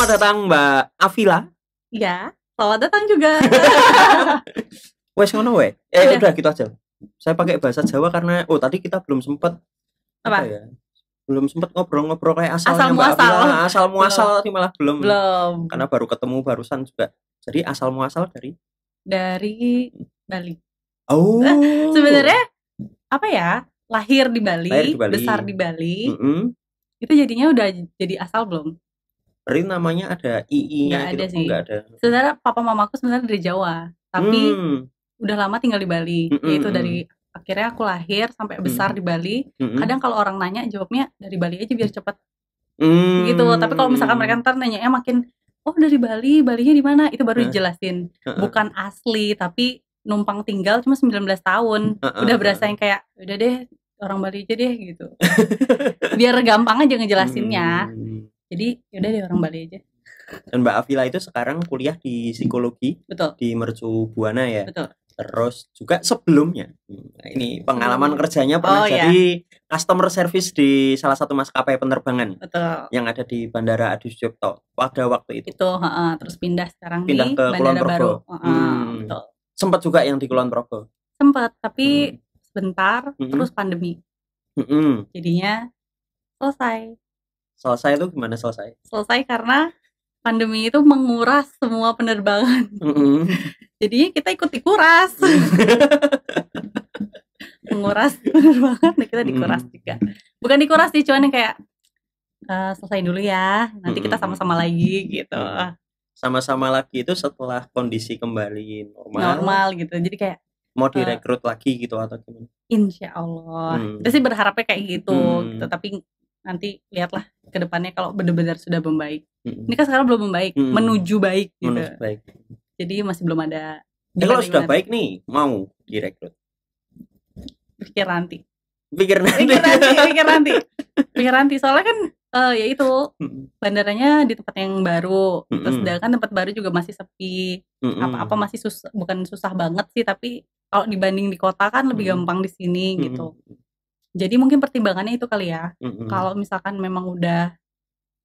Selamat datang Mbak Afila. Iya, selamat datang juga. Wes ngono we. Udah gitu aja. Saya pakai bahasa Jawa karena tadi kita belum sempat Apa ya? Belum sempat ngobrol-ngobrol kayak asalnya asal Mbak muasal. Afila. Asal muasal tadi malah belum. Karena baru ketemu barusan juga. Jadi asal muasal dari Bali. Oh. Sebenarnya apa ya? Lahir di Bali, besar di Bali. Itu jadinya udah jadi asal belum? Berarti namanya ada II-nya gitu? Enggak ada. Sebenarnya papa mamaku sebenarnya dari Jawa, tapi udah lama tinggal di Bali. Yaitu dari akhirnya aku lahir sampai besar di Bali. Kadang kalau orang nanya jawabnya dari Bali aja biar cepet. Gitu. Tapi kalau misalkan mereka ntar nanyanya makin dari Bali, Balinya di mana? Itu baru dijelasin. Bukan asli, tapi numpang tinggal cuma 19 tahun. Udah berasa yang kayak udah deh orang Bali aja deh gitu. Biar gampang aja ngejelasinnya. Jadi yaudah deh orang Bali aja. Dan Mbak Afila itu sekarang kuliah di psikologi. Betul. Di Mercu Buana ya. Betul. Terus juga sebelumnya ini pengalaman kerjanya pernah jadi customer service di salah satu maskapai penerbangan. Betul. Yang ada di Bandara Adi Sucipto pada waktu itu. Terus pindah sekarang pindah di ke Bandara Baru. Betul. Sempat juga yang di Kulon Progo. Sempat, tapi sebentar terus pandemi. Jadinya Selesai itu gimana selesai? Selesai karena pandemi itu menguras semua penerbangan. Jadinya kita ikut dikuras. Menguras penerbangan, kita dikuras juga. Bukan dikuras sih, cuman yang kayak selesai dulu ya, nanti kita sama-sama lagi gitu. Sama-sama lagi itu setelah kondisi kembali normal gitu. Jadi kayak mau direkrut lagi gitu atau gimana? Insya Allah. Kita sih berharapnya kayak gitu. Tapi nanti lihatlah ke depannya kalau benar-benar sudah membaik. Ini kan sekarang belum membaik, menuju baik gitu. Menuju baik. Jadi masih belum ada. Kalau sudah baik nih, mau direkrut? Pikir nanti. Soalnya kan ya itu bandaranya di tempat yang baru. Terus sedangkan tempat baru juga masih sepi. Apa-apa masih susah, bukan susah banget sih, tapi kalau dibanding di kota kan lebih gampang di sini gitu. Jadi mungkin pertimbangannya itu kali ya. Kalau misalkan memang udah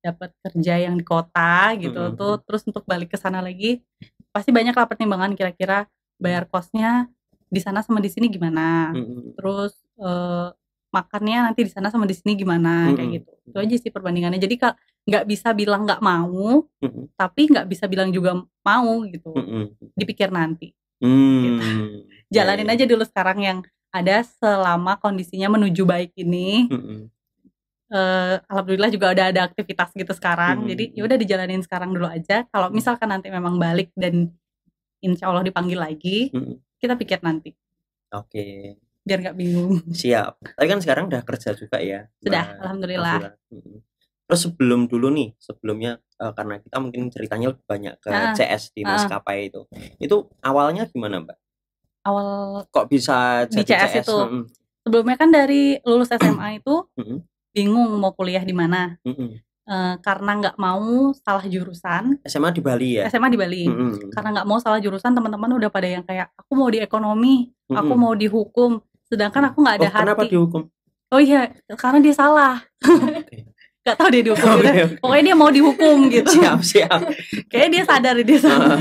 dapat kerja yang di kota gitu tuh, terus untuk balik ke sana lagi pasti banyak lah pertimbangan, kira-kira bayar kosnya di sana sama di sini gimana. Terus makannya nanti di sana sama di sini gimana, kayak gitu. Itu aja sih perbandingannya. Jadi nggak bisa bilang nggak mau, tapi nggak bisa bilang juga mau gitu. Dipikir nanti. Gitu. Jalanin aja dulu sekarang yang ada selama kondisinya menuju baik ini. Alhamdulillah juga udah ada aktivitas gitu sekarang. Jadi ya udah dijalanin sekarang dulu aja. Kalau misalkan nanti memang balik dan insya Allah dipanggil lagi, kita pikir nanti. Oke. Biar nggak bingung. Siap. Tapi kan sekarang udah kerja juga ya. Sudah, alhamdulillah. Terus sebelumnya karena kita mungkin ceritanya lebih banyak ke CS di maskapai itu. Itu awalnya gimana, Mbak? Awal kok bisa jadi di CS itu. Sebelumnya kan dari lulus SMA itu bingung mau kuliah di mana. Karena nggak mau salah jurusan. SMA di Bali ya? SMA di Bali. Karena nggak mau salah jurusan, teman-teman udah pada yang kayak aku mau di ekonomi, aku mau di hukum. Sedangkan aku nggak ada hati. Kenapa dihukum? Oh iya, karena dia salah. Gak tahu dia dihukum gitu. Pokoknya dia mau dihukum gitu. Siap. Kayaknya dia sadar dia salah.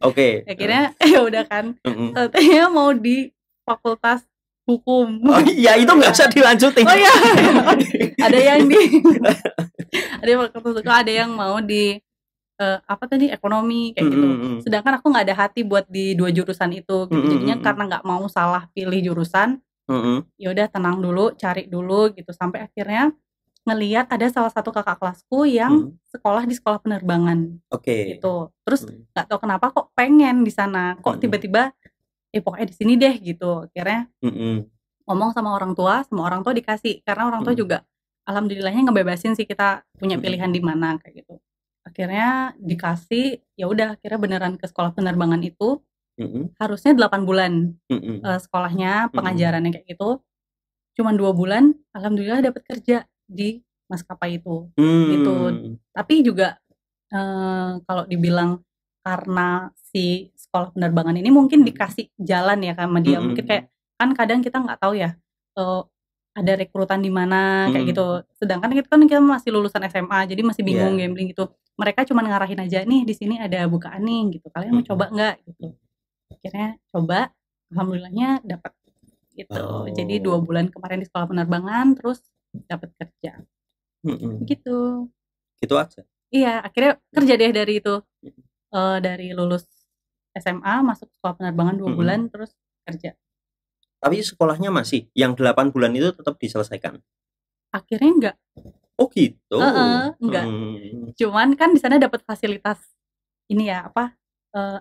Oke. Akhirnya ya udah kan. Katanya mau di fakultas hukum. Oh iya, itu nggak usah dilanjutin. Oh iya. Ada yang fakultas hukum, ada yang mau di ekonomi kayak gitu. Sedangkan aku nggak ada hati buat di dua jurusan itu gitu. Jadinya karena nggak mau salah pilih jurusan, ya udah tenang dulu, cari dulu gitu, sampai akhirnya ngelihat ada salah satu kakak kelasku yang sekolah di sekolah penerbangan. Gitu. Terus nggak tahu kenapa kok pengen di sana, kok tiba-tiba pokoknya di sini deh gitu. Akhirnya ngomong sama orang tua dikasih, karena orang tua juga alhamdulillahnya ngebebasin sih kita punya pilihan di mana kayak gitu. Akhirnya dikasih, ya udah akhirnya beneran ke sekolah penerbangan itu. Harusnya 8 bulan sekolahnya, pengajarannya kayak gitu. Cuman 2 bulan alhamdulillah dapat kerja di maskapai itu. Gitu. Tapi juga kalau dibilang karena si sekolah penerbangan ini mungkin dikasih jalan ya sama dia. Mungkin kayak kan kadang kita nggak tahu ya ada rekrutan di mana kayak gitu. Sedangkan kita masih lulusan SMA, jadi masih bingung gambling gitu. mereka cuma ngarahin aja, nih di sini ada bukaan nih gitu, kalian mau coba nggak gitu. Akhirnya coba, alhamdulillahnya dapat gitu. Jadi 2 bulan kemarin di sekolah penerbangan, terus dapat kerja. Gitu. Gitu aja? Iya, akhirnya kerja deh dari itu. Dari lulus SMA masuk sekolah penerbangan 2 bulan terus kerja. Tapi sekolahnya masih? Yang 8 bulan itu tetap diselesaikan? Akhirnya enggak. Oh gitu? Enggak. Cuman kan di sana dapat fasilitas ini ya,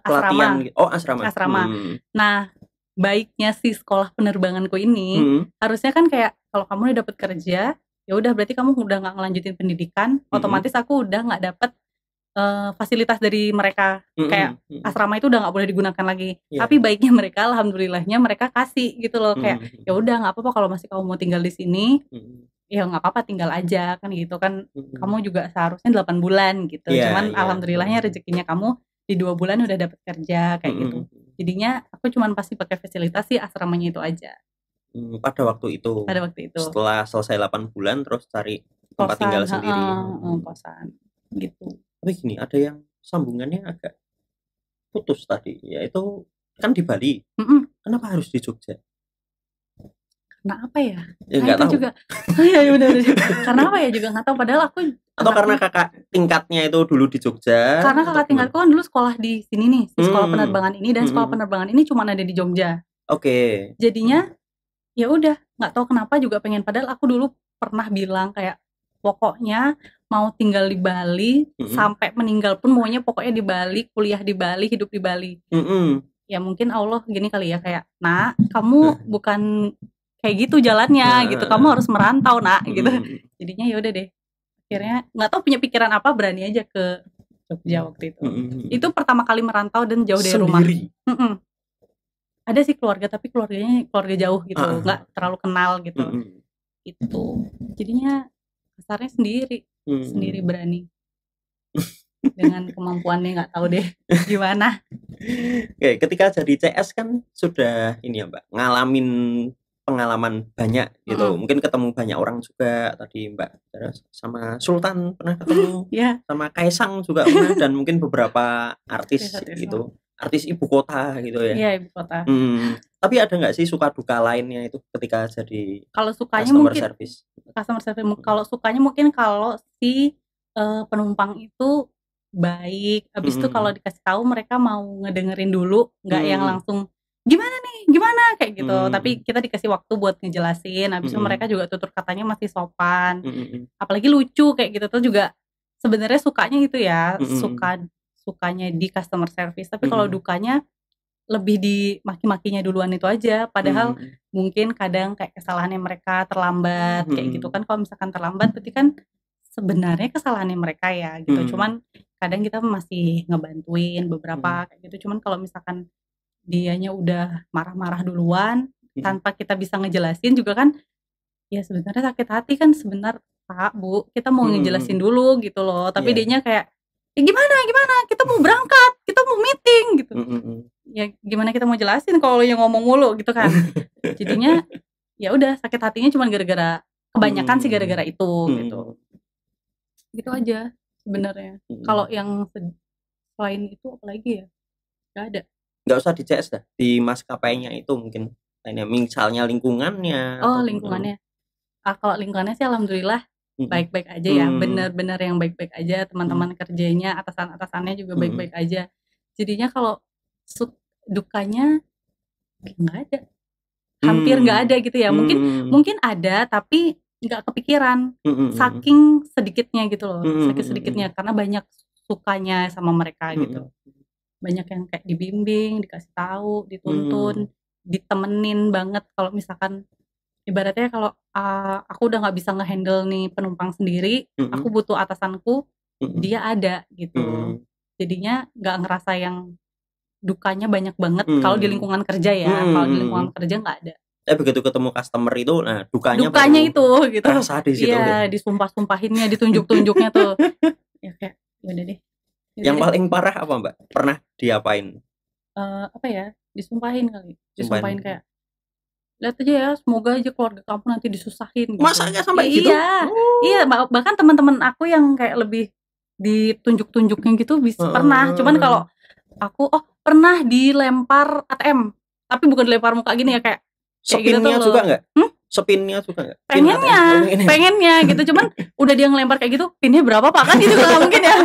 asrama. Oh, asrama. Nah, baiknya si sekolah penerbanganku ini harusnya kan kayak kalau kamu udah dapat kerja, ya udah berarti kamu udah nggak ngelanjutin pendidikan, otomatis aku udah nggak dapat fasilitas dari mereka, kayak asrama itu udah nggak boleh digunakan lagi. Tapi baiknya mereka, alhamdulillahnya mereka kasih gitu loh, kayak ya udah nggak apa-apa kalau masih kamu mau tinggal di sini, ya nggak apa-apa tinggal aja kan gitu kan. Kamu juga seharusnya 8 bulan gitu. Cuman alhamdulillahnya rezekinya kamu di 2 bulan udah dapat kerja kayak gitu. Jadinya aku cuman pasti pakai fasilitas sih asramanya itu aja. Pada waktu itu. Setelah selesai 8 bulan terus cari tempat tinggal sendiri. Kosan gitu. Tapi gini, ada yang sambungannya agak putus tadi, yaitu kan di Bali. Kenapa harus di Jogja? Karena apa ya? Ya nggak tahu. Juga. Iya benar. Karena apa ya juga nggak tahu. Padahal aku. Atau karena kakak tingkatnya itu dulu di Jogja? Karena kakak tingkatku kan dulu sekolah di sini nih, di sekolah penerbangan ini, dan sekolah penerbangan ini cuma ada di Jogja. Oke. Jadinya ya udah nggak tahu kenapa juga pengen. Padahal aku dulu pernah bilang kayak pokoknya mau tinggal di Bali sampai meninggal pun maunya pokoknya di Bali, kuliah di Bali, hidup di Bali. Ya mungkin Allah gini kali ya, kayak nak kamu bukan kayak gitu jalannya gitu, kamu harus merantau nak gitu. Jadinya ya udah deh, akhirnya nggak tahu punya pikiran apa, berani aja ke Jogja waktu itu. Itu pertama kali merantau dan jauh dari rumah. Ada sih keluarga, tapi keluarganya keluarga jauh gitu, nggak terlalu kenal gitu. Itu jadinya kasarnya sendiri berani. Dengan kemampuannya nggak tahu deh gimana. Oke, ketika jadi CS kan sudah ini ya Mbak, ngalamin pengalaman banyak gitu. Mungkin ketemu banyak orang juga tadi Mbak, sama Sultan pernah ketemu, sama Kaisang juga pernah, dan mungkin beberapa artis gitu, artis ibu kota gitu ya. Iya, ibu kota. Tapi ada nggak sih suka duka lainnya itu ketika jadi kalau sukanya customer mungkin service? Kalau sukanya mungkin kalau si penumpang itu baik, habis itu kalau dikasih tahu mereka mau ngedengerin dulu, nggak yang langsung gimana kayak gitu. Tapi kita dikasih waktu buat ngejelasin, habis itu mereka juga tutur katanya masih sopan, apalagi lucu kayak gitu tuh juga sebenarnya sukanya itu ya, sukanya di customer service. Tapi kalau dukanya lebih di maki-makinya duluan itu aja, padahal mungkin kadang kayak kesalahannya mereka terlambat kayak gitu kan. Kalau misalkan terlambat berarti kan sebenarnya kesalahannya mereka ya gitu. Cuman kadang kita masih ngebantuin beberapa kayak gitu. Cuman kalau misalkan dianya udah marah-marah duluan tanpa kita bisa ngejelasin juga kan, ya sebenarnya sakit hati kan sebentar Pak Bu, kita mau ngejelasin dulu gitu loh. Tapi dianya kayak gimana kita mau berangkat, kita mau meeting gitu. Ya gimana kita mau jelasin kalau yang ngomong mulu gitu kan. Jadinya ya udah sakit hatinya cuma gara-gara kebanyakan sih gara-gara itu gitu. Gitu aja sebenarnya. Kalau yang selain itu apalagi ya? Gak ada. Nggak usah di CS dah, di maskapainya itu mungkin misalnya lingkungannya. Lingkungannya. Kalau lingkungannya sih alhamdulillah baik-baik aja ya, benar-benar yang baik-baik aja. Teman-teman kerjanya, atasan-atasannya juga baik-baik aja. Jadinya kalau dukanya nggak ada, hampir nggak ada gitu ya. Mungkin ada tapi nggak kepikiran, saking sedikitnya gitu loh, sedikitnya karena banyak sukanya sama mereka gitu. Banyak yang kayak dibimbing, dikasih tahu, dituntun, ditemenin banget. Kalau misalkan ibaratnya kalau aku udah nggak bisa ngehandle nih penumpang sendiri, aku butuh atasanku, dia ada gitu. Jadinya nggak ngerasa yang dukanya banyak banget kalau di lingkungan kerja ya. Kalau di lingkungan kerja nggak ada. Begitu ketemu customer itu, nah dukanya itu gitu. Terasa di situ. Iya, disumpah-sumpahinnya, ditunjuk-tunjuknya tuh. Ya kayak udah deh. Yang paling parah apa Mbak? Pernah diapain? Apa ya? Disumpahin kali. Disumpahin kayak, lihat aja ya, semoga aja keluarga kamu nanti disusahin gitu. Masanya sampai gitu? Iya, bahkan teman-teman aku yang kayak lebih ditunjuk-tunjuknya gitu pernah. Cuman kalau aku pernah dilempar ATM, tapi bukan dilempar muka gini ya, kayak gitu Spinnya tuh juga loh. nggak? Spinnya juga nggak? Pengennya gitu, cuman udah dia ngelempar kayak gitu, pinnya berapa Pak? Kan gitu nggak mungkin ya.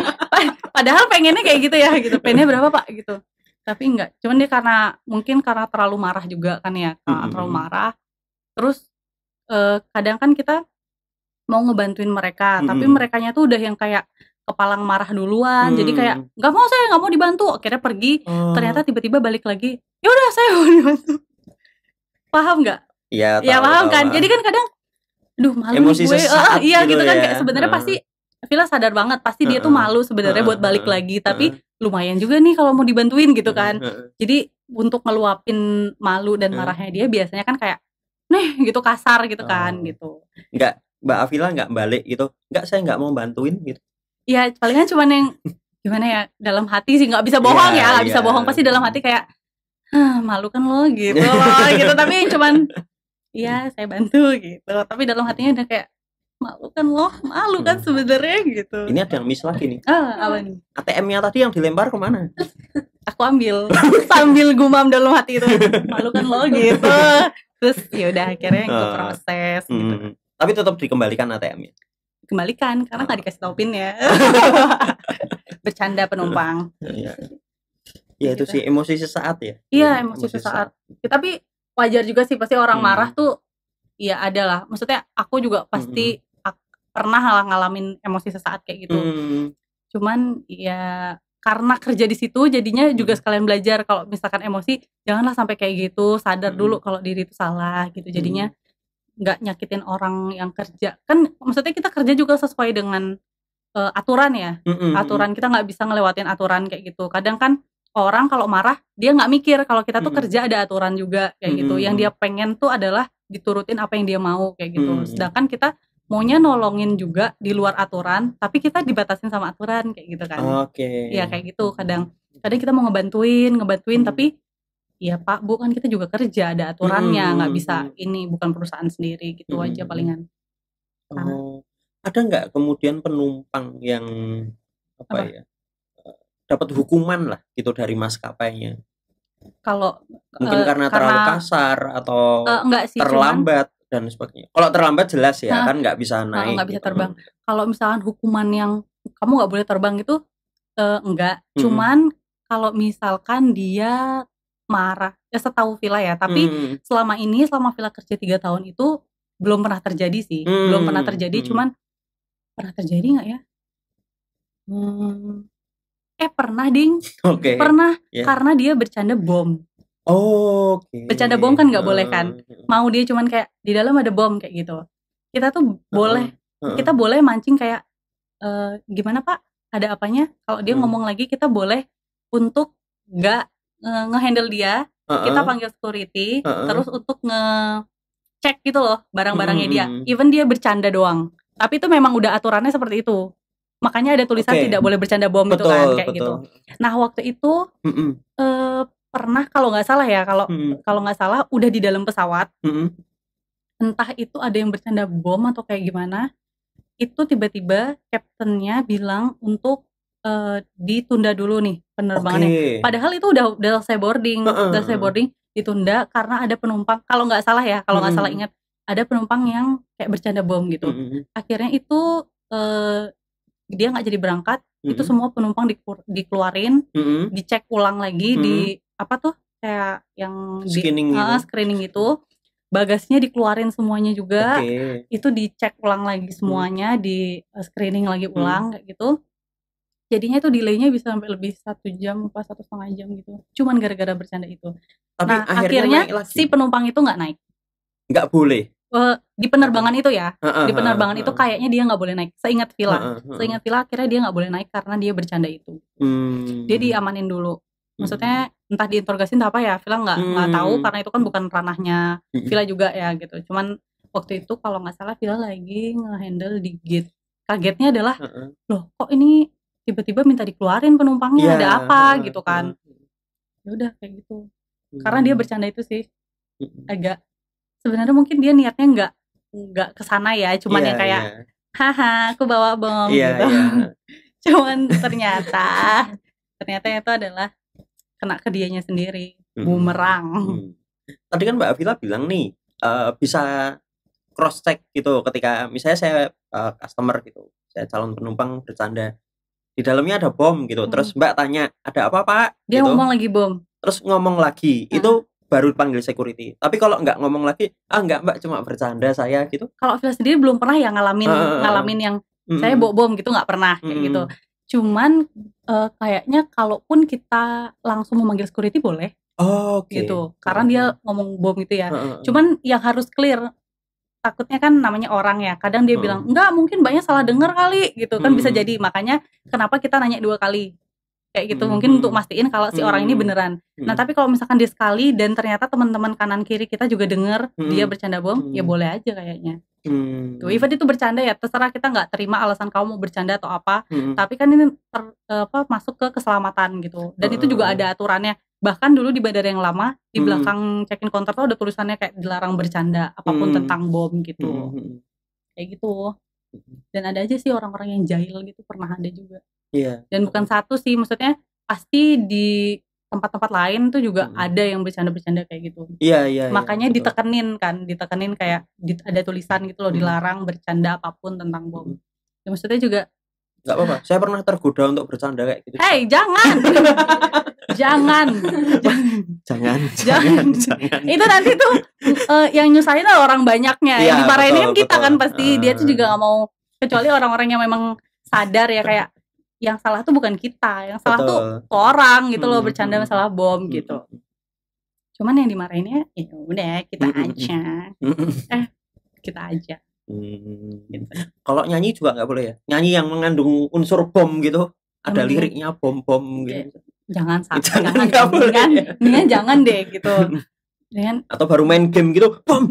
Padahal pengennya kayak gitu ya, gitu. Pinnya berapa Pak? Gitu. Tapi enggak. Cuman dia mungkin karena terlalu marah juga kan ya, terlalu marah. Terus kadang kan kita mau ngebantuin mereka, tapi merekanya tuh udah yang kayak kepalang marah duluan. Jadi kayak nggak mau dibantu. Akhirnya pergi. Ternyata tiba-tiba balik lagi. Ya udah saya mau dibantu. Paham nggak? Ya, paham kan. Jadi kan kadang aduh malu emosi gue. Iya gitu kan, ya. kayak sebenarnya pasti Villa sadar banget pasti dia tuh malu sebenarnya buat balik lagi, tapi lumayan juga nih kalau mau dibantuin gitu kan. Jadi untuk ngeluapin malu dan marahnya dia biasanya kan kayak gitu kasar gitu kan gitu. Enggak, Mbak Avila nggak balik gitu? Enggak, saya nggak mau bantuin gitu. Iya, palingan cuman yang gimana ya, dalam hati sih nggak bisa bohong ya, nggak bisa bohong, pasti dalam hati kayak malu kan lo gitu loh gitu. Tapi yang cuman iya saya bantu gitu, tapi dalam hatinya udah kayak malu kan lo, malu kan sebenarnya gitu. Ini ada yang miss lagi nih. Apa nih? ATM-nya tadi yang dilempar kemana? Aku ambil sambil gumam dalam hati itu, malu kan lo gitu. Terus ya udah akhirnya ikut proses gitu. Tapi tetap dikembalikan ATM-nya. Kembalikan karena nggak dikasih tau PIN-nya. Bercanda penumpang. Ya itu sih emosi sesaat ya. Iya, emosi sesaat. Ya, tapi wajar juga sih, pasti orang marah tuh ya ada lah. Maksudnya aku juga pasti pernah ngalamin emosi sesaat kayak gitu. Cuman ya karena kerja di situ jadinya juga sekalian belajar kalau misalkan emosi janganlah sampai kayak gitu, sadar dulu kalau diri itu salah gitu. Jadinya nggak nyakitin orang yang kerja. Kan maksudnya kita kerja juga sesuai dengan aturan ya. Aturan kita nggak bisa ngelewatin aturan kayak gitu. Kadang kan orang kalau marah dia nggak mikir kalau kita tuh kerja ada aturan juga kayak gitu. Yang dia pengen tuh adalah diturutin apa yang dia mau kayak gitu. Sedangkan kita maunya nolongin juga di luar aturan, tapi kita dibatasin sama aturan kayak gitu kan. Iya kayak gitu. Kadang kita mau ngebantuin tapi ya Pak Bu kan kita juga kerja, ada aturannya, nggak bisa ini bukan perusahaan sendiri gitu aja palingan. Ada nggak kemudian penumpang yang apa ya dapat hukuman lah gitu dari maskapainya? Kalau mungkin karena terlalu kasar atau enggak sih, terlambat dan sebagainya. Kalau terlambat jelas ya kan nggak bisa naik. Nggak bisa terbang. Kalau misalkan hukuman yang kamu nggak boleh terbang itu enggak. Cuman kalau misalkan dia marah, ya setahu Villa ya. Tapi selama Villa kerja 3 tahun itu belum pernah terjadi sih. Belum pernah terjadi. Cuman pernah terjadi nggak ya? Pernah ding. Pernah karena dia bercanda bom. Bercanda bom kan nggak boleh kan. Mau dia cuman kayak di dalam ada bom kayak gitu. Kita tuh boleh. Kita boleh mancing kayak gimana Pak? Ada apanya? Kalau dia ngomong lagi kita boleh untuk nggak ngehandle dia. Kita panggil security. Terus untuk ngecek gitu loh barang-barangnya dia. Even dia bercanda doang. Tapi itu memang udah aturannya seperti itu. Makanya ada tulisan tidak boleh bercanda bom itu kan kayak gitu. Nah waktu itu pernah kalau nggak salah ya, kalau nggak salah udah di dalam pesawat, entah itu ada yang bercanda bom atau kayak gimana, itu tiba-tiba kaptennya bilang untuk ditunda dulu nih penerbangannya. Padahal itu udah selesai boarding, ditunda karena ada penumpang, kalau nggak salah ya, kalau nggak salah ingat ada penumpang yang kayak bercanda bom gitu. Akhirnya itu dia nggak jadi berangkat, itu semua penumpang dikeluarin, dicek ulang lagi di apa tuh kayak yang screening itu, bagasinya dikeluarin semuanya juga, itu dicek ulang lagi semuanya, di screening lagi ulang kayak gitu. Jadinya itu delaynya bisa sampai lebih 1 jam apa 1,5 jam gitu, cuman gara-gara bercanda itu. Tapi nah akhirnya si penumpang itu nggak naik. Nggak boleh. Di penerbangan itu ya, di penerbangan itu kayaknya dia nggak boleh naik. Seingat Villa akhirnya dia nggak boleh naik karena dia bercanda itu. Dia diamanin dulu. Maksudnya entah diinterogasi entah apa ya, Villa nggak tahu karena itu kan bukan ranahnya Villa juga ya gitu. Cuman waktu itu kalau nggak salah Villa lagi ngehandle di gate. Kagetnya adalah loh kok ini tiba-tiba minta dikeluarin penumpangnya, ada apa gitu kan. Ya udah kayak gitu. Karena dia bercanda itu sih agak sebenarnya mungkin dia niatnya nggak kesana ya, cuman yang kayak haha aku bawa bom gitu. Cuman ternyata itu adalah kena ke dianya sendiri, bumerang. Tadi kan Mbak Avila bilang nih bisa cross check gitu ketika misalnya saya customer gitu, saya calon penumpang bercanda, di dalamnya ada bom gitu, terus Mbak tanya ada apa Pak? Dia gitu. ngomong lagi bom. Terus ngomong lagi, itu baru panggil security. Tapi kalau nggak ngomong lagi, enggak Mbak cuma bercanda saya gitu. Kalau Avila sendiri belum pernah ya ngalamin yang saya bawa bom gitu, nggak pernah kayak gitu. Cuman kayaknya kalaupun kita langsung memanggil security boleh. Gitu. Karena dia ngomong bom gitu ya. Cuman yang harus clear, takutnya kan namanya orang ya. Kadang dia bilang, enggak mungkin banyak salah dengar kali gitu kan, bisa jadi. Makanya kenapa kita nanya 2 kali. Kayak gitu, mungkin untuk mastiin kalau si orang ini beneran. Nah tapi kalau misalkan dia sekali dan ternyata teman-teman kanan kiri kita juga denger dia bercanda bom, ya boleh aja kayaknya. Tuh, even itu bercanda ya, terserah, kita nggak terima alasan kamu mau bercanda atau apa, tapi kan ini masuk ke keselamatan gitu. Dan itu juga ada aturannya. Bahkan dulu di bandara yang lama, di belakang check-in counter tuh ada tulisannya kayak dilarang bercanda apapun tentang bom gitu. Kayak gitu. Dan ada aja sih orang-orang yang jahil gitu, pernah ada juga. Dan bukan satu sih, maksudnya pasti di tempat-tempat lain tuh juga ada yang bercanda-bercanda kayak gitu. Makanya ditekenin kayak ada tulisan gitu loh, dilarang bercanda apapun tentang bom. Ya, maksudnya juga nggak apa-apa, saya pernah tergoda untuk bercanda kayak gitu. Hey, jangan. jangan. Itu nanti tuh yang nyusahin orang banyaknya. Yang dimarahin kan kita kan pasti. Dia tuh juga gak mau, kecuali orang-orang yang memang sadar ya, kayak yang salah tuh bukan kita, yang salah tuh orang gitu loh, bercanda masalah bom gitu. Cuman yang dimarahinnya ya udah kita aja. Kita aja. Gitu. Kalau nyanyi juga nggak boleh ya? Nyanyi yang mengandung unsur bom gitu, ada liriknya bom-bom gitu. Jangan jangan deh gitu. Atau baru main game gitu, bom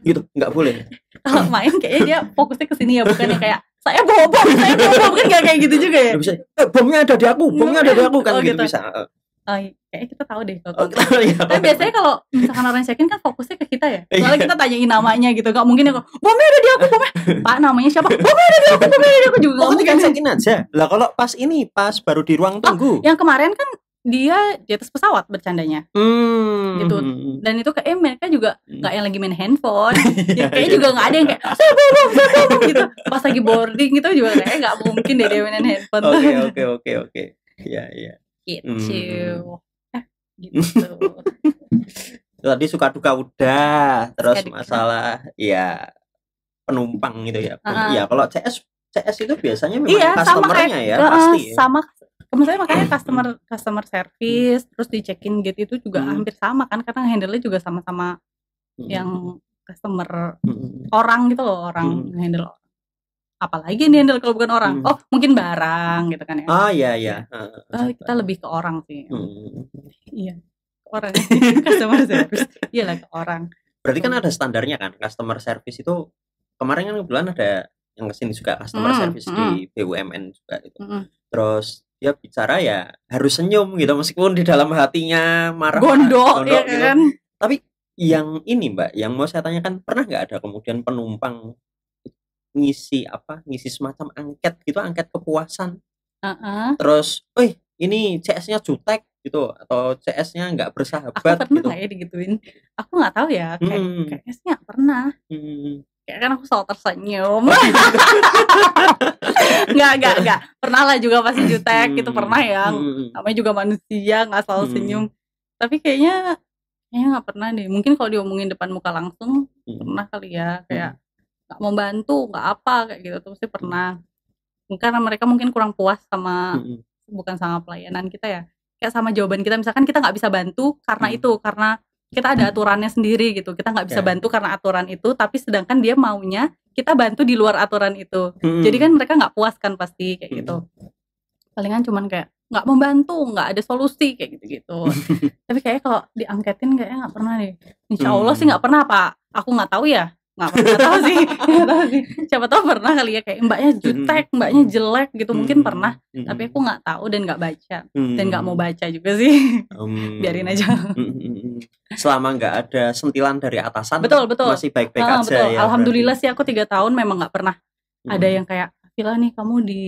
gitu, nggak boleh. Kalau main kayaknya dia fokusnya ke sini ya, bukannya kayak saya bawa bom kan nggak kayak gitu juga ya. Bisa, bomnya ada di aku kan gitu bisa. Kayaknya kita tahu deh kalau tapi biasanya kalau misalkan orang check-in kan fokusnya ke kita ya, soalnya kita tanyain namanya gitu, nggak mungkin ya kok bomnya ada di aku, Pak namanya siapa, bomnya ada di aku juga nggak mungkin. Check-in aja lah. Kalau pas baru di ruang tunggu, yang kemarin kan dia di atas pesawat bercandanya gitu, dan itu kayak mereka juga nggak yang lagi main handphone. Kayaknya juga nggak ada yang kayak saya bom gitu pas lagi boarding gitu, juga kayak nggak mungkin deh dia mainin handphone. Oke iya gitu. Gitu. Tadi suka duka udah, terus masalah ya penumpang gitu ya. Iya, kalau CS itu biasanya memang customernya ya pasti. Sama, misalnya makanya customer service, terus di check-in gate itu juga hampir sama kan, karena handle-nya juga sama-sama yang customer orang gitu loh, orang handle. Apalagi yang handle kalau bukan orang? Mungkin barang gitu kan ya. Iya. Kita lebih ke orang sih. Iya, orang customer service. Iyalah, ke orang. Berarti kan ada standarnya kan, customer service itu. Kemarin kan kebetulan ada yang kesini juga customer service di BUMN juga gitu. Terus dia bicara ya harus senyum gitu, meskipun di dalam hatinya marah, gondok ya gitu kan. Tapi yang ini Mbak, yang mau saya tanyakan, pernah nggak ada kemudian penumpang ngisi semacam angket gitu, angket kepuasan, terus ini CS-nya jutek gitu, atau CS-nya nggak bersahabat? Aku pernah gitu. Nggak ya digituin? Aku nggak tahu ya, kayaknya nggak pernah. Kayak kan aku selalu tersenyum. Nggak pernah lah juga pasti jutek gitu, pernah ya. Namanya juga manusia, nggak selalu senyum. Tapi kayaknya nggak pernah deh. Mungkin kalau diomongin depan muka langsung pernah kali ya, kayak nggak mau bantu, nggak apa kayak gitu tuh sih pernah. Karena mereka mungkin kurang puas sama bukan sama pelayanan kita ya, kayak sama jawaban kita. Misalkan kita nggak bisa bantu karena itu, karena kita ada aturannya sendiri gitu, kita nggak bisa bantu karena aturan itu, tapi sedangkan dia maunya kita bantu di luar aturan itu. Jadi kan mereka nggak puas kan pasti kayak gitu. Palingan cuman kayak nggak mau bantu, nggak ada solusi kayak gitu. Tapi kayak kalau diangketin kayaknya nggak pernah deh. Insya Allah sih nggak pernah, Pak. Aku nggak tahu ya. Nggak tahu sih. Siapa tahu pernah kali ya, kayak mbaknya jutek, mbaknya jelek gitu, mungkin pernah. Tapi aku nggak tahu dan nggak baca dan nggak mau baca juga sih. Biarin aja. Selama nggak ada sentilan dari atasan, betul. masih baik-baik aja betul. ya. Alhamdulillah sih aku 3 tahun memang nggak pernah ada yang kayak Villa nih kamu di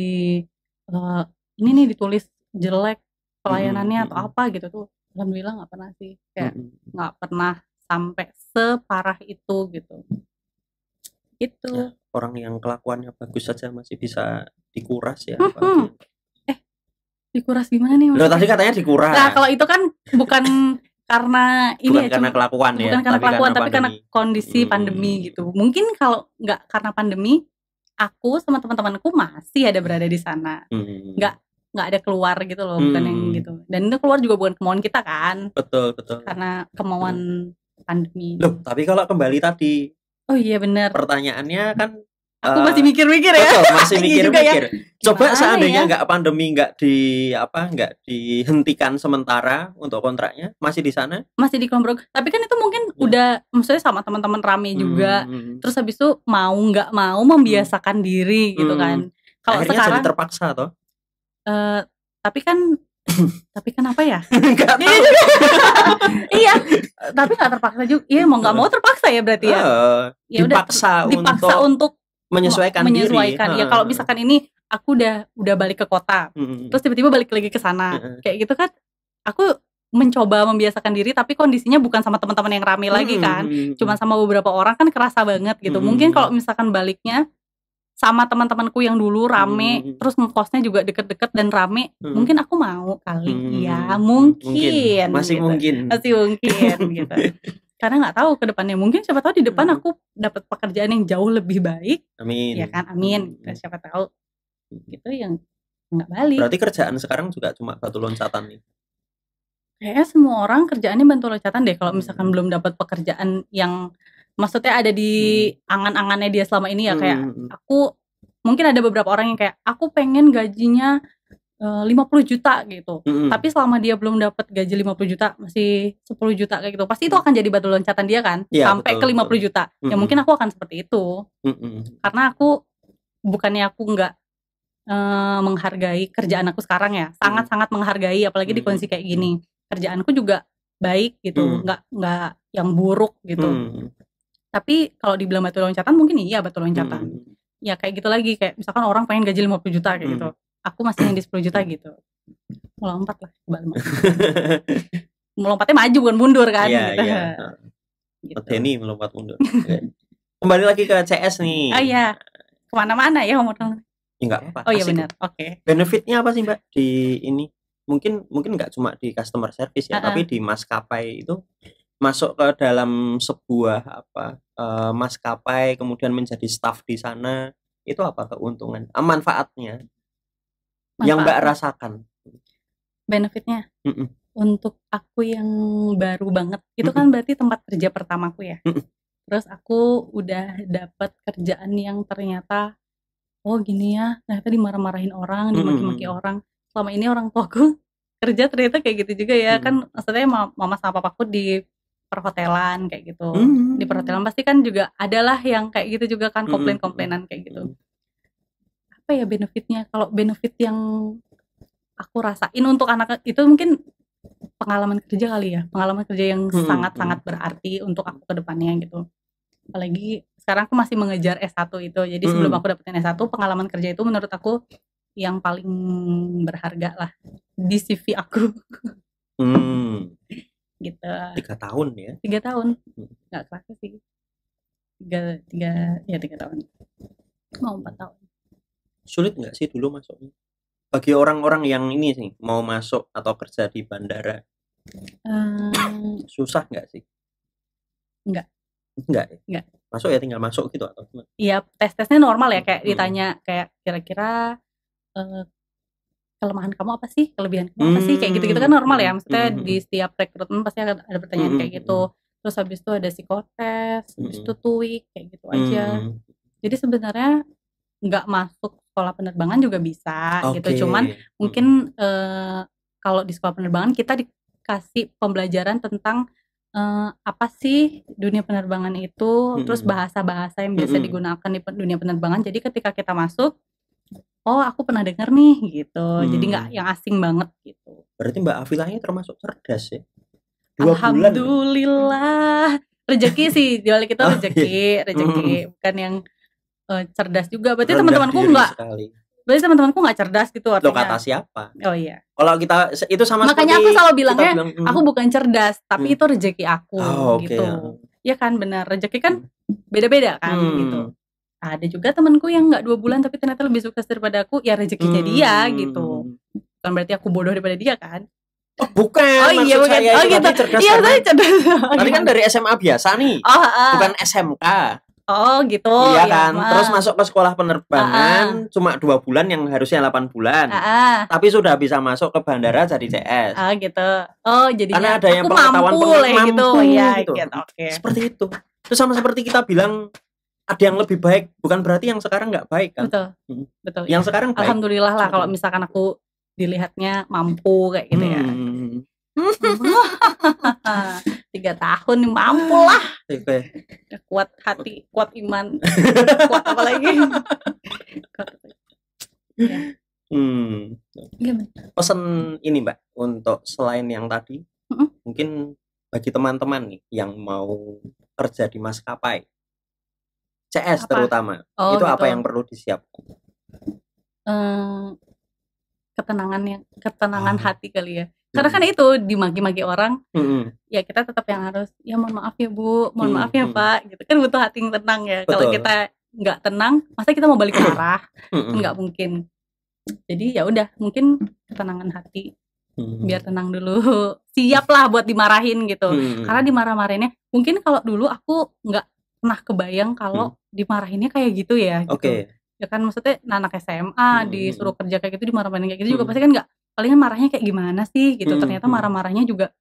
ini nih ditulis jelek pelayanannya atau apa gitu tuh. Alhamdulillah nggak pernah sih, kayak nggak pernah sampai separah itu gitu. Itu Ya, orang yang kelakuannya bagus saja masih bisa dikuras ya. Dikuras gimana nih? Loh, tadi katanya dikuras. Nah kalau itu kan bukan karena ini bukan karena kelakuan ya, bukan karena kelakuan tapi karena kondisi pandemi gitu. Mungkin kalau nggak karena pandemi, aku sama teman-temanku masih ada berada di sana, nggak ada keluar gitu loh, bukan yang gitu. Dan itu keluar juga bukan kemauan kita kan. Betul. Karena kemauan pandemi. Loh, tapi kalau kembali tadi. Oh iya benar. Pertanyaannya kan. Aku masih mikir-mikir ya. Betul, masih mikir-mikir. Ya? Coba seandainya nggak pandemi, nggak dihentikan sementara untuk kontraknya, masih di sana? Masih di Kulon Progo. Tapi kan itu mungkin udah, maksudnya sama teman-teman rame juga. Terus habis itu mau nggak mau membiasakan diri gitu kan. Kalau sekarang jadi terpaksa toh? Tapi kan apa ya? Iya, tapi nggak terpaksa juga. Iya, mau nggak mau terpaksa ya berarti ya. Ya dipaksa untuk menyesuaikan diri. Ya kalau misalkan ini aku udah balik ke kota, terus tiba-tiba balik lagi ke sana, kayak gitu kan, aku mencoba membiasakan diri, tapi kondisinya bukan sama teman-teman yang rame lagi kan, cuma sama beberapa orang kan kerasa banget gitu. Mungkin kalau misalkan baliknya sama teman-temanku yang dulu rame, terus ngekosnya juga deket-deket dan rame, mungkin aku mau kali ya, mungkin masih gitu. mungkin gitu. Karena nggak tahu ke depannya, mungkin siapa tahu di depan aku dapat pekerjaan yang jauh lebih baik. Amin. Ya kan, amin. Siapa tahu gitu yang nggak balik. Berarti kerjaan sekarang juga cuma batu loncatan nih. Kayaknya semua orang kerjaannya batu loncatan deh kalau misalkan belum dapat pekerjaan yang maksudnya ada di angan-angannya dia selama ini ya. Kayak aku mungkin ada beberapa orang yang kayak aku pengen gajinya 50 juta gitu. Tapi selama dia belum dapat gaji 50 juta, masih 10 juta kayak gitu, pasti itu akan jadi batu loncatan dia kan, ya, sampai ke 50 juta. Ya mungkin aku akan seperti itu. Karena aku bukannya aku nggak menghargai kerjaan aku sekarang ya, sangat-sangat menghargai, apalagi di kondisi kayak gini. Kerjaanku juga baik gitu, nggak yang buruk gitu. Tapi kalau dibilang batu loncatan mungkin iya batu loncatan. Ya kayak gitu lagi, kayak misalkan orang pengen gaji 50 juta kayak gitu. Aku masih yang di 10 juta gitu. Melompat lah, melompatnya maju bukan mundur kan. Iya, gitu. Ini melompat mundur. Kembali lagi ke CS nih. Oh iya, kemana-mana ya ngomong. Ya nggak apa-apa. Oh iya benar, oke. Benefitnya apa sih Mbak di ini? Mungkin nggak cuma di customer service ya, tapi di maskapai itu masuk ke dalam sebuah maskapai, kemudian menjadi staff di sana, itu apa keuntungan, manfaatnya? Yang Mbak rasakan? Benefitnya? Untuk aku yang baru banget, itu kan berarti tempat kerja pertamaku ya. Terus aku udah dapat kerjaan yang ternyata, oh gini ya, ternyata dimarah-marahin orang, dimaki-maki orang. Selama ini orang tuaku kerja ternyata kayak gitu juga ya. Kan maksudnya mama sama papaku di perhotelan kayak gitu. Di perhotelan pasti kan juga adalah yang kayak gitu juga kan, komplain-komplainan kayak gitu. Apa ya benefitnya? Kalau benefit yang aku rasain untuk anak itu mungkin pengalaman kerja kali ya, pengalaman kerja yang sangat-sangat berarti untuk aku ke depannya gitu. Apalagi sekarang aku masih mengejar S1 itu, jadi sebelum aku dapetin S1, pengalaman kerja itu menurut aku yang paling berharga lah di CV aku. Gitu. 3 tahun ya? 3 tahun, nggak kerasa sih. 3 tahun, mau 4 tahun. Sulit nggak sih dulu masuknya? Bagi orang-orang yang ini sih mau masuk atau kerja di bandara, susah nggak sih? Enggak. Masuk ya tinggal masuk gitu atau gimana? Iya, tesnya normal ya, kayak ditanya kayak kira-kira kelemahan kamu apa sih, kelebihan kamu apa sih, kayak gitu-gitu kan normal ya. Maksudnya di setiap rekrutmen pasti ada pertanyaan kayak gitu. Terus habis itu ada psikotes, habis itu TOEIC kayak gitu aja. Jadi sebenarnya nggak masuk sekolah penerbangan juga bisa gitu. Cuman mungkin kalau di sekolah penerbangan kita dikasih pembelajaran tentang apa sih dunia penerbangan itu, terus bahasa-bahasa yang biasa digunakan di dunia penerbangan. Jadi ketika kita masuk, oh aku pernah dengar nih gitu. Jadi nggak yang asing banget gitu. Berarti Mbak Afila ini termasuk cerdas ya? 2 Alhamdulillah. Rezeki sih, di balik itu rezeki, bukan yang cerdas juga. Berarti Rendah teman-temanku diri enggak. sekali. Berarti teman-temanku enggak cerdas gitu Loh, artinya. kata siapa? Oh iya. Kalau kita itu sama Makanya seperti aku selalu bilangnya kita bilang, aku bukan cerdas, tapi itu rezeki aku oke, gitu. ya. Ya kan, benar. Rezeki kan beda-beda kan gitu. Ada juga temanku yang enggak 2 bulan tapi ternyata lebih sukses daripada aku, ya rezekinya dia gitu. Bukan berarti aku bodoh daripada dia kan. Oh, bukan. Oh iya, maksud bukan. saya Oh itu gitu. tadi cerdas Iya, karena saya cerdas. tadi kan dari SMA biasa nih. Bukan SMK. Oh gitu. Iya ya, kan. Terus masuk ke sekolah penerbangan cuma 2 bulan yang harusnya 8 bulan. Tapi sudah bisa masuk ke bandara jadi CS. Gitu. Oh, jadinya karena ada yang aku pengetahuan mampu gitu. Ya, gitu. Okay. Seperti itu. Terus sama seperti kita bilang ada yang lebih baik, bukan berarti yang sekarang nggak baik kan. Betul. Yang sekarang baik. Alhamdulillah lah kalau misalkan aku dilihatnya mampu kayak gitu ya. 3 tahun mampu lah. Kuat hati, kuat iman, kuat apa lagi? Pesan ini Mbak, untuk selain yang tadi, mungkin bagi teman-teman nih yang mau kerja di maskapai, CS terutama, itu gitu. Apa yang perlu disiapkan? Ketenangan hati kali ya. Karena kan itu dimaki-maki orang, ya kita tetap yang harus, ya mohon maaf ya Bu, mohon maaf ya Pak, gitu kan butuh hati yang tenang ya. Kalau kita nggak tenang, masa kita mau balik ke arah? Nggak mungkin. Jadi ya udah, mungkin ketenangan hati, biar tenang dulu, siap lah buat dimarahin gitu. Karena dimarah-marahinnya, mungkin kalau dulu aku nggak pernah kebayang kalau dimarahinnya kayak gitu ya. Gitu. Ya kan maksudnya anak SMA disuruh kerja kayak gitu, dimarah-marahin kayak gitu juga pasti kan nggak, palingan marahnya kayak gimana sih gitu. Ternyata marah-marahnya juga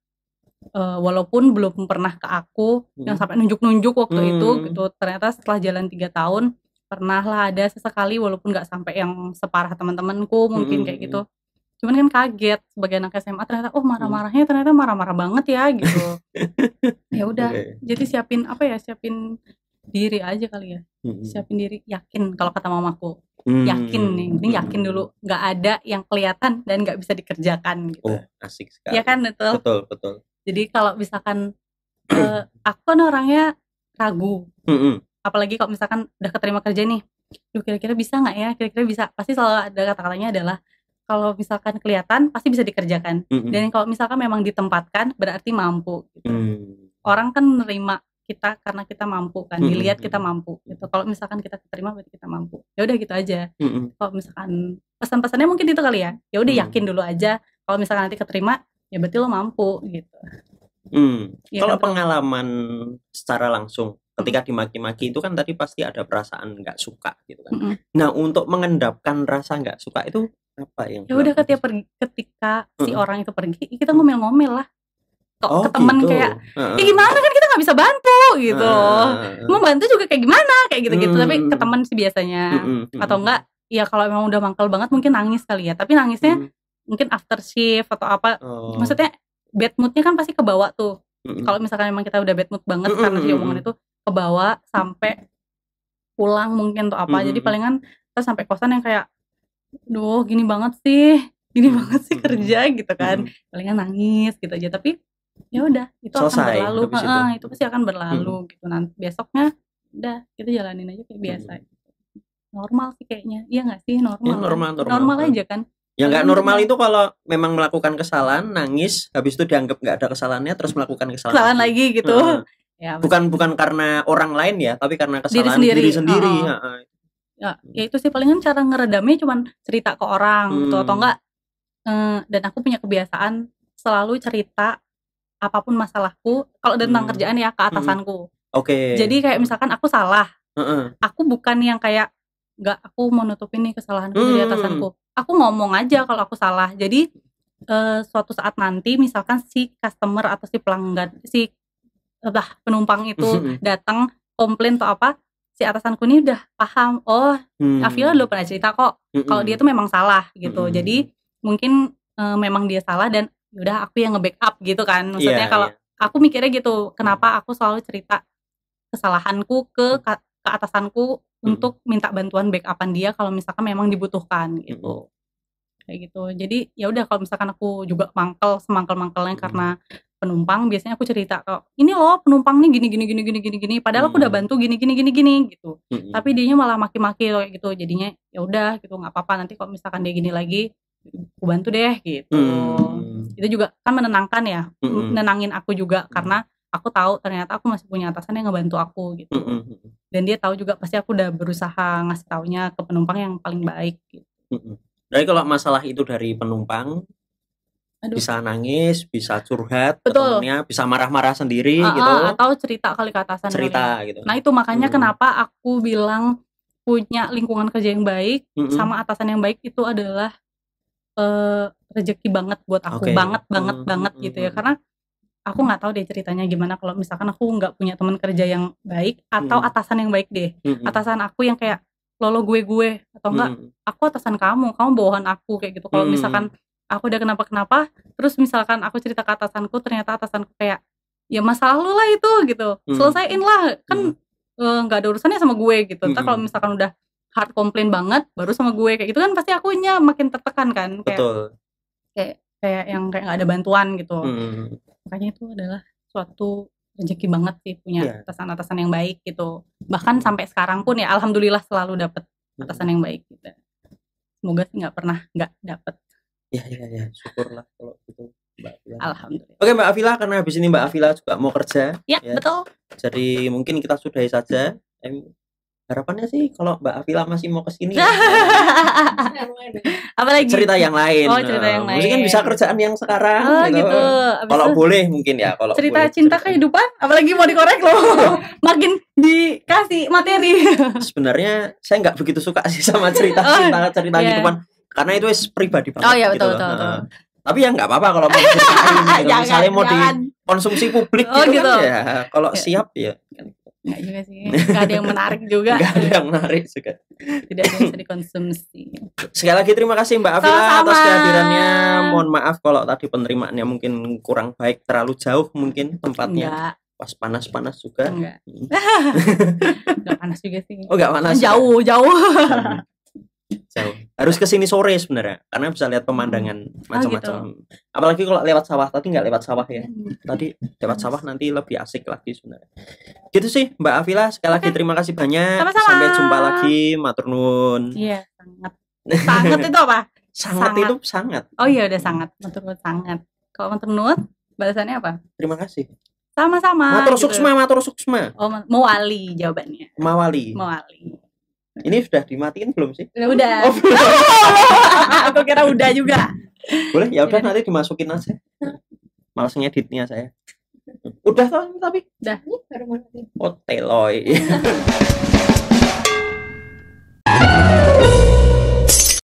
walaupun belum pernah ke aku yang sampai nunjuk-nunjuk waktu itu gitu, ternyata setelah jalan 3 tahun pernah lah ada sesekali, walaupun nggak sampai yang separah teman-temanku mungkin kayak gitu. Cuman kan kaget sebagai anak SMA ternyata marah-marahnya ternyata marah-marah banget ya gitu. Ya udah, jadi siapin diri aja kali ya. Siapin diri, yakin kalau kata mamaku. Yakin nih, ini yakin dulu, nggak ada yang kelihatan dan nggak bisa dikerjakan gitu. Asik sekali. Ya kan, betul. Jadi kalau misalkan aku kan orangnya ragu. Apalagi kalau misalkan udah keterima kerja nih, kira-kira bisa nggak ya? Kira-kira bisa. Pasti selalu ada kata-katanya adalah kalau misalkan kelihatan pasti bisa dikerjakan. Dan kalau misalkan memang ditempatkan berarti mampu. Gitu. Orang kan menerima kita karena kita mampu kan, dilihat kita mampu. Gitu. Kalau misalkan kita keterima berarti kita mampu. Ya udah gitu aja. Kalau misalkan pesan-pesannya mungkin itu kali ya. Ya udah yakin dulu aja. Kalau misalkan nanti keterima, ya berarti lo mampu gitu. Ya, kalau kan, pengalaman secara langsung ketika dimaki-maki itu kan tadi pasti ada perasaan nggak suka gitu kan. Nah untuk mengendapkan rasa nggak suka itu apa yang? Ya udah ketika si orang itu pergi, kita ngomel-ngomel lah. Ke temen gitu. Kayak, ya gimana kan kita nggak bisa bantu gitu. Mau bantu juga kayak gimana kayak gitu-gitu. Tapi ke temen sih biasanya. Atau enggak, ya kalau memang udah mangkel banget mungkin nangis kali ya. Tapi nangisnya mungkin after shift atau apa. Maksudnya bad moodnya kan pasti kebawa tuh. Kalau misalkan memang kita udah bad mood banget karena si omongan itu, kebawa sampai pulang mungkin atau apa. Jadi palingan kita sampai kosan yang kayak, duh gini banget sih kerja gitu kan. Palingan nangis gitu aja. Tapi ya udah itu selesai, akan berlalu. Itu pasti akan berlalu gitu. Nanti besoknya udah kita jalanin aja kayak biasa. Normal sih kayaknya. Iya nggak sih, normal aja kan. Yang nggak normal itu kalau memang melakukan kesalahan, nangis, habis itu dianggap nggak ada kesalahannya, terus melakukan kesalahan lagi gitu. Ya, bukan karena orang lain ya, tapi karena kesalahan diri sendiri. Ya itu sih palingan cara ngeredamnya cuman cerita ke orang gitu, atau enggak. Dan aku punya kebiasaan selalu cerita apapun masalahku kalau tentang kerjaan ya ke atasanku. Jadi kayak misalkan aku salah, aku bukan yang kayak nggak, aku mau nutupin nih kesalahanku dari atasanku. Aku ngomong aja kalau aku salah. Jadi suatu saat nanti misalkan si customer atau si pelanggan, si penumpang itu datang komplain atau apa, si atasanku ini udah paham. Afila dulu pernah cerita kok kalau dia tuh memang salah gitu. Jadi mungkin memang dia salah dan udah aku yang nge-backup gitu kan. Maksudnya kalau aku mikirnya gitu, kenapa aku selalu cerita kesalahanku ke atasanku untuk minta bantuan backupan dia kalau misalkan memang dibutuhkan gitu. Kayak gitu. Jadi ya udah kalau misalkan aku juga semangkel-mangkelnya karena penumpang biasanya aku cerita kok, ini loh penumpang nih gini, padahal aku udah bantu gini gitu. Tapi dianya malah maki-maki kayak gitu. Jadinya ya udah gitu, nggak apa-apa, nanti kalau misalkan dia gini lagi aku bantu deh gitu. Itu juga kan menenangkan ya, nenangin aku juga karena aku tahu ternyata aku masih punya atasan yang ngebantu aku gitu. Dan dia tahu juga pasti aku udah berusaha ngasih taunya ke penumpang yang paling baik gitu. Jadi kalau masalah itu dari penumpang, bisa nangis, bisa curhat ke Betul. temennya, bisa marah-marah sendiri gitu. Atau cerita kali ke atasan. Gitu. Nah itu makanya kenapa aku bilang punya lingkungan kerja yang baik sama atasan yang baik itu adalah rezeki banget buat aku. Banget gitu ya. Karena aku nggak tahu deh ceritanya gimana kalau misalkan aku nggak punya teman kerja yang baik atau atasan yang baik deh. Atasan aku yang kayak lolo gue atau enggak aku atasan kamu bawahan aku kayak gitu. Kalau misalkan aku udah kenapa terus misalkan aku cerita ke atasanku, ternyata atasanku kayak ya masalah lu lah itu gitu, selesaiin lah kan, nggak ada urusannya sama gue gitu. Ntar kalau misalkan udah hard complain banget baru sama gue kayak gitu kan pasti akunya makin tertekan kan, kayak yang kayak nggak ada bantuan gitu. Makanya itu adalah suatu rezeki banget sih punya atasan-atasan yang baik gitu. Bahkan sampai sekarang pun ya alhamdulillah selalu dapet atasan yang baik gitu. Semoga sih nggak pernah nggak dapet. Ya, syukurlah kalau gitu Mbak Afila. Alhamdulillah. Oke Mbak Afila, karena habis ini Mbak Afila juga mau kerja. Ya. Betul. Jadi mungkin kita sudahi saja. Harapannya sih kalau Mbak Afila masih mau kesini apalagi cerita yang lain. Cerita yang lain. Mungkin kan bisa kerjaan yang sekarang gitu. Kalau boleh mungkin ya, kalau cerita boleh, cinta kehidupan apalagi mau dikorek loh. Makin dikasih materi. Sebenarnya saya nggak begitu suka sih sama cerita kehidupan karena itu pribadi banget. Iya betul. Tapi ya nggak apa-apa kalau mau ceritain. Misalnya mau dikonsumsi publik gitu kan ya. Kalau siap ya. Enggak juga sih. Enggak ada yang menarik juga. Enggak ada yang menarik juga. Tidak ada yang bisa dikonsumsi. Sekali lagi terima kasih Mbak Afila atas kehadirannya. Mohon maaf kalau tadi penerimaannya mungkin kurang baik, terlalu jauh mungkin tempatnya. Enggak. Pas panas-panas juga. Enggak. Enggak panas juga sih. Oh, enggak panas. Jauh. Jauh. Harus kesini sore sebenarnya karena bisa lihat pemandangan macam-macam. Gitu. Apalagi kalau lewat sawah, tadi nggak lewat sawah ya. Tadi lewat sawah nanti lebih asik lagi sebenarnya. Gitu sih Mbak Afila, sekali lagi terima kasih banyak. Sama-sama. Sampai jumpa lagi, matur nuwun. Iya, sangat. Sangat itu apa? Sangat itu sangat. Oh iya udah sangat, matur nuwun sangat. Kalau matur nuwun balasannya apa? Terima kasih. Sama-sama. Matur suksma. Oh, mawali jawabannya. Mawali. Ini sudah dimatiin belum sih? Udah. Aku kira udah juga. Boleh ya udah nanti dimasukin aja. Males ngeditnya saya. Udah tapi. Udah. Oh teloy.